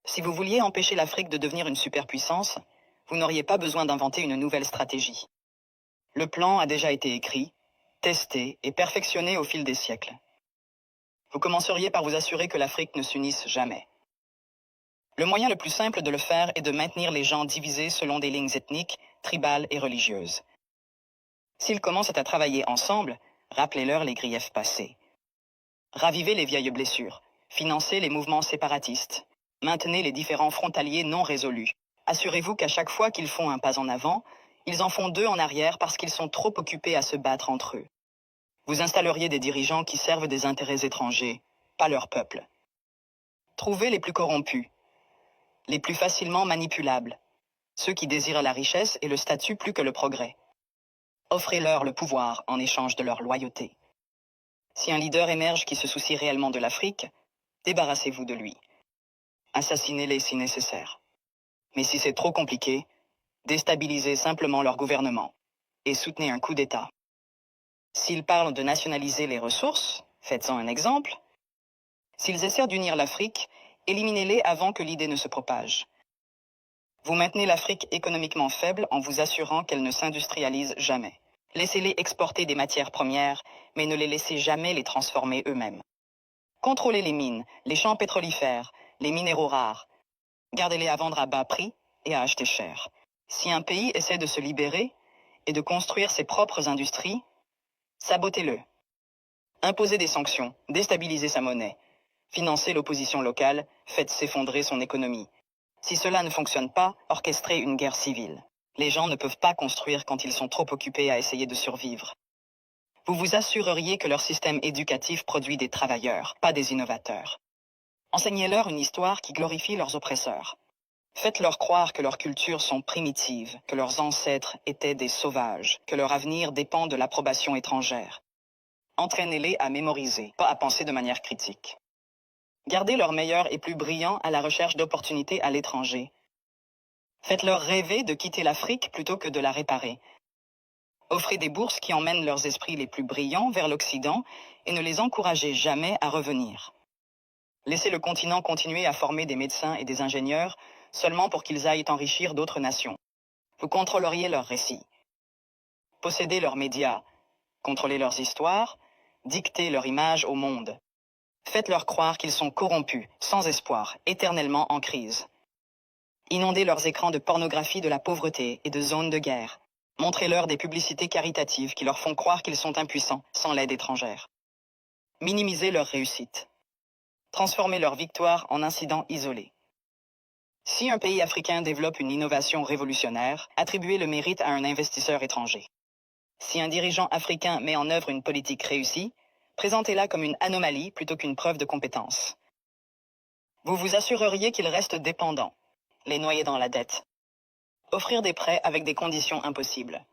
Si vous vouliez empêcher l'Afrique de devenir une superpuissance, vous n'auriez pas besoin d'inventer une nouvelle stratégie. Le plan a déjà été écrit, testé et perfectionné au fil des siècles. Vous commenceriez par vous assurer que l'Afrique ne s'unisse jamais. Le moyen le plus simple de le faire est de maintenir les gens divisés selon des lignes ethniques, tribales et religieuses. S'ils commencent à travailler ensemble, rappelez-leur les griefs passés. Ravivez les vieilles blessures, financez les mouvements séparatistes, maintenez les différends frontaliers non résolus. Assurez-vous qu'à chaque fois qu'ils font un pas en avant, ils en font deux en arrière parce qu'ils sont trop occupés à se battre entre eux. Vous installeriez des dirigeants qui servent des intérêts étrangers, pas leur peuple. Trouvez les plus corrompus, les plus facilement manipulables, ceux qui désirent la richesse et le statut plus que le progrès. Offrez-leur le pouvoir en échange de leur loyauté. Si un leader émerge qui se soucie réellement de l'Afrique, débarrassez-vous de lui. Assassinez-les si nécessaire. Mais si c'est trop compliqué, déstabilisez simplement leur gouvernement et soutenez un coup d'État. S'ils parlent de nationaliser les ressources, faites-en un exemple. S'ils essaient d'unir l'Afrique, éliminez-les avant que l'idée ne se propage. Vous maintenez l'Afrique économiquement faible en vous assurant qu'elle ne s'industrialise jamais. Laissez-les exporter des matières premières, mais ne les laissez jamais les transformer eux-mêmes. Contrôlez les mines, les champs pétrolifères, les minéraux rares. Gardez-les à vendre à bas prix et à acheter cher. Si un pays essaie de se libérer et de construire ses propres industries, sabotez-le. Imposez des sanctions, déstabilisez sa monnaie. Financez l'opposition locale, faites s'effondrer son économie. Si cela ne fonctionne pas, orchestrez une guerre civile. Les gens ne peuvent pas construire quand ils sont trop occupés à essayer de survivre. Vous vous assureriez que leur système éducatif produit des travailleurs, pas des innovateurs. Enseignez-leur une histoire qui glorifie leurs oppresseurs. Faites-leur croire que leurs cultures sont primitives, que leurs ancêtres étaient des sauvages, que leur avenir dépend de l'approbation étrangère. Entraînez-les à mémoriser, pas à penser de manière critique. Gardez leurs meilleurs et plus brillants à la recherche d'opportunités à l'étranger. Faites-leur rêver de quitter l'Afrique plutôt que de la réparer. Offrez des bourses qui emmènent leurs esprits les plus brillants vers l'Occident et ne les encouragez jamais à revenir. Laissez le continent continuer à former des médecins et des ingénieurs seulement pour qu'ils aillent enrichir d'autres nations. Vous contrôleriez leurs récits. Possédez leurs médias, contrôlez leurs histoires, dictez leur image au monde. Faites-leur croire qu'ils sont corrompus, sans espoir, éternellement en crise. Inondez leurs écrans de pornographie de la pauvreté et de zones de guerre. Montrez-leur des publicités caritatives qui leur font croire qu'ils sont impuissants, sans l'aide étrangère. Minimisez leur réussite. Transformez leur victoire en incidents isolés. Si un pays africain développe une innovation révolutionnaire, attribuez le mérite à un investisseur étranger. Si un dirigeant africain met en œuvre une politique réussie, présentez-la comme une anomalie plutôt qu'une preuve de compétence. Vous vous assureriez qu'ils restent dépendants, les noyer dans la dette. Offrir des prêts avec des conditions impossibles.